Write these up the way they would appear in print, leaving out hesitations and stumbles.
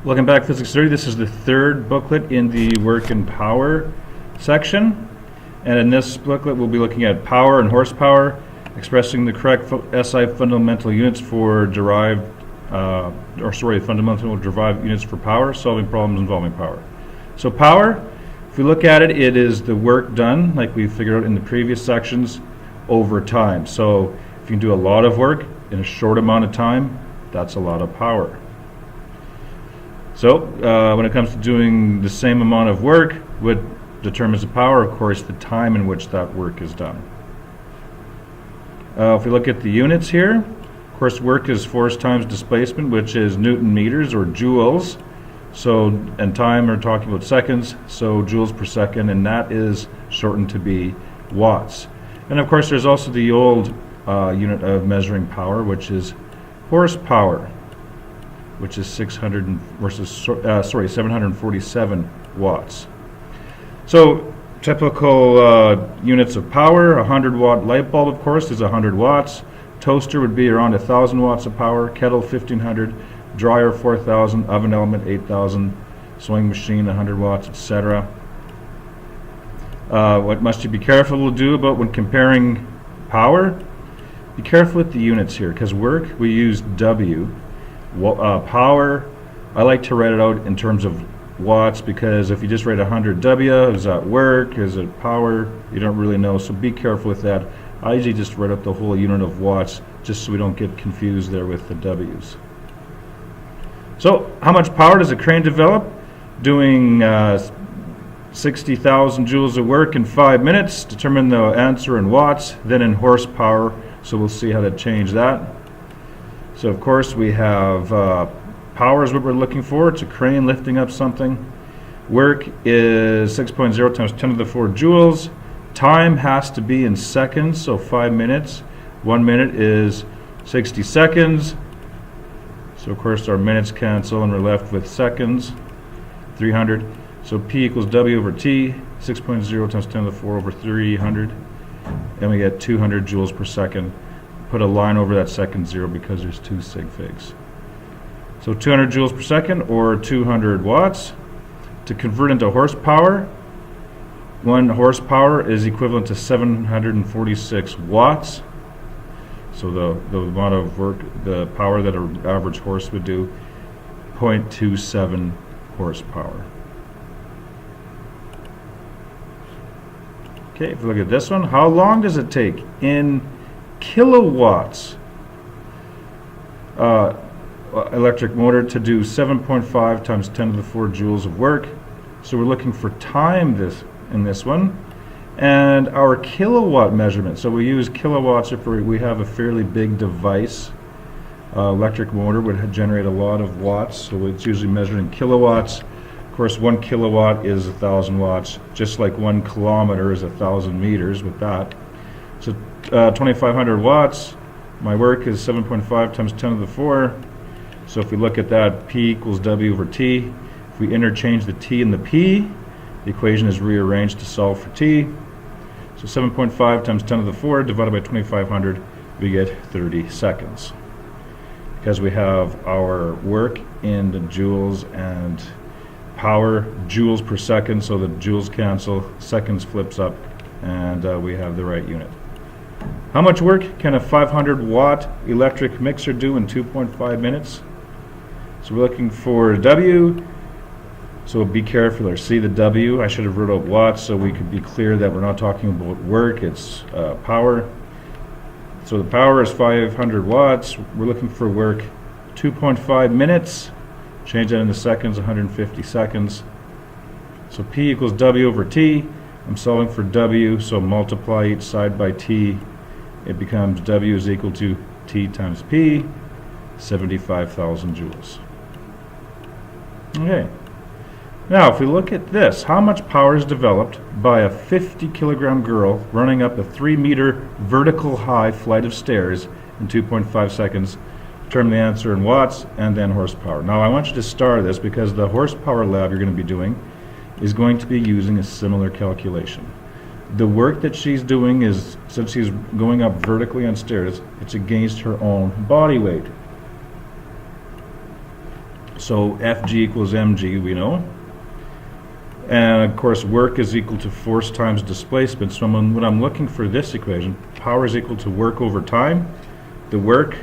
Welcome back, Physics 30. This is the third booklet in the Work and Power section. And in this booklet, we'll be looking at power and horsepower, expressing the correct SI fundamental units for fundamental derived units for power, solving problems involving power. So power, if we look at it, it is the work done, like we figured out in the previous sections, over time. So if you can do a lot of work in a short amount of time, that's a lot of power. So when it comes to doing the same amount of work, what determines the power? Of course, the time in which that work is done. If we look at the units here, of course, work is force times displacement, which is Newton meters or joules. So, and time, we're talking about seconds, so joules per second, and that is shortened to be watts. And of course, there's also the old unit of measuring power, which is horsepower, which is 747 watts. So typical units of power: a 100-watt light bulb, of course, is 100 watts. Toaster would be around 1,000 watts of power. Kettle 1,500. Dryer 4,000. Oven element 8,000. Sewing machine 100 watts, etc. What must you be careful to do about when comparing power? Be careful with the units here, because work we use W. Power, I like to write it out in terms of watts, because if you just write 100 W, is that work, is it power? You don't really know, so be careful with that. I usually just write up the whole unit of watts, just so we don't get confused there with the W's. So how much power does a crane develop? Doing 60,000 joules of work in 5 minutes. Determine the answer in watts, then in horsepower, so we'll see how to change that. So of course we have power is what we're looking for. It's a crane lifting up something. Work is 6.0 times 10 to the 4 joules. Time has to be in seconds, so 5 minutes. 1 minute is 60 seconds. So of course our minutes cancel and we're left with seconds. 300. So P equals W over T. 6.0 times 10 to the 4 over 300. And we get 200 joules per second. Put a line over that second zero because there's two sig figs. So 200 joules per second, or 200 watts. To convert into horsepower, 1 horsepower is equivalent to 746 watts. So the amount of work, the power that an average horse would do, 0.27 horsepower. Okay, if we look at this one, how long does it take in kilowatts electric motor to do 7.5 times 10 to the 4 joules of work? So we're looking for time in this one, and our kilowatt measurement. So we use kilowatts if we have a fairly big device. Electric motor would generate a lot of watts, so it's usually measured in kilowatts. Of course, 1 kilowatt is 1,000 watts, just like 1 kilometer is 1,000 meters with that. So 2,500 watts. My work is 7.5 times 10 to the 4. So if we look at that, P equals W over T. If we interchange the T and the P, the equation is rearranged to solve for T. So 7.5 times 10 to the 4 divided by 2,500, we get 30 seconds. Because we have our work in the joules and power, joules per second, so the joules cancel, seconds flips up, and we have the right unit. How much work can a 500-watt electric mixer do in 2.5 minutes? So we're looking for W. So be careful, or see the W. I should have wrote out watts so we could be clear that we're not talking about work, it's power. So the power is 500 watts. We're looking for work 2.5 minutes. Change that into seconds, 150 seconds. So P equals W over T. I'm solving for W, so multiply each side by T. It becomes W is equal to T times P, 75,000 joules. Okay. Now, if we look at this, how much power is developed by a 50-kilogram girl running up a 3-meter vertical high flight of stairs in 2.5 seconds? Determine the answer in watts and then horsepower. Now, I want you to star this because the horsepower lab you're going to be doing is going to be using a similar calculation. The work that she's doing is, since she's going up vertically on stairs, it's against her own body weight. So Fg equals mg, we know. And of course, work is equal to force times displacement. So when I'm looking for this equation, power is equal to work over time. The work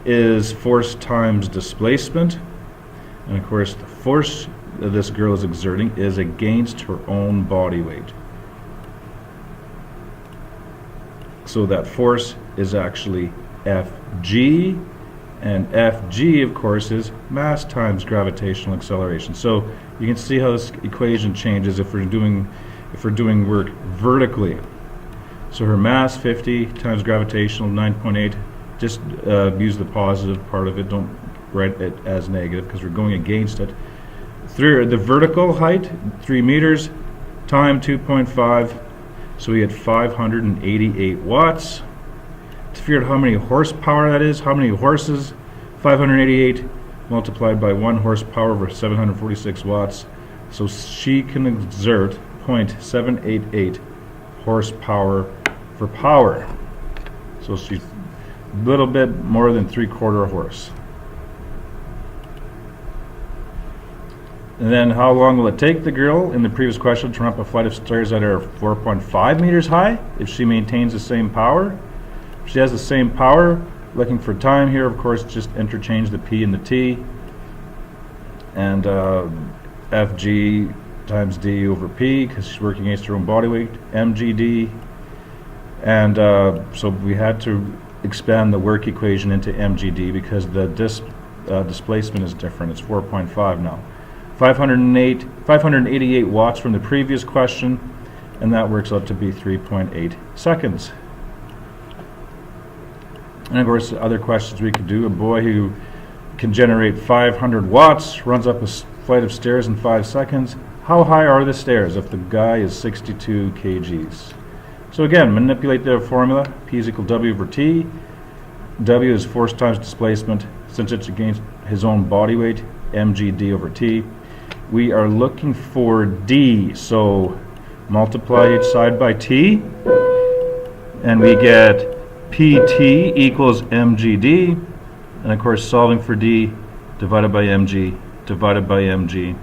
is force times displacement. And of course, the force that this girl is exerting is against her own body weight. So that force is actually Fg, and Fg, of course, is mass times gravitational acceleration. So you can see how this equation changes if we're doing work vertically. So her mass 50 times gravitational 9.8. Just use the positive part of it. Don't write it as negative because we're going against it. Through the vertical height, 3 meters, time 2.5. So we get 588 watts. To figure out how many horsepower that is, how many horses, 588 multiplied by 1 horsepower over 746 watts. So she can exert 0.788 horsepower for power. So she's a little bit more than 3/4 horse. And then how long will it take the girl in the previous question to run up a flight of stairs that are 4.5 meters high if she maintains the same power? If she has the same power, looking for time here, of course, just interchange the P and the T. And Fg times D over P, because she's working against her own body weight, mgd. And so we had to expand the work equation into mgd because the displacement is different. It's 4.5 now. 588 watts from the previous question, and that works out to be 3.8 seconds. And of course, other questions we could do. A boy who can generate 500 watts runs up a flight of stairs in 5 seconds. How high are the stairs if the guy is 62 kgs? So again, manipulate the formula. P is equal to W over T. W is force times displacement. Since it's against his own body weight, mgd over T. We are looking for D, so multiply each side by T, and we get PT equals mgd, and of course solving for D, divided by mg, divided by mg.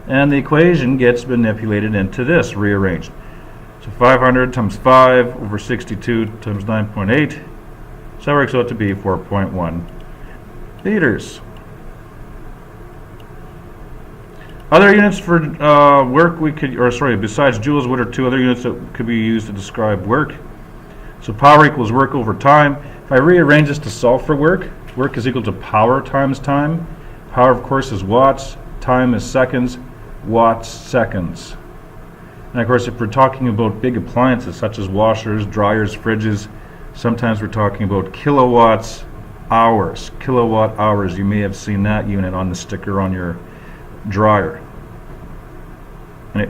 And the equation gets manipulated into this, rearranged. So 500 times 5 over 62 times 9.8, so that works out to be 4.1 liters. Other units for work we could, besides joules, what are 2 other units that could be used to describe work? So power equals work over time. If I rearrange this to solve for work, work is equal to power times time. Power, of course, is watts. Time is seconds. Watts, seconds. And of course, if we're talking about big appliances such as washers, dryers, fridges, sometimes we're talking about kilowatts, hours. Kilowatt hours. You may have seen that unit on the sticker on your dryer. And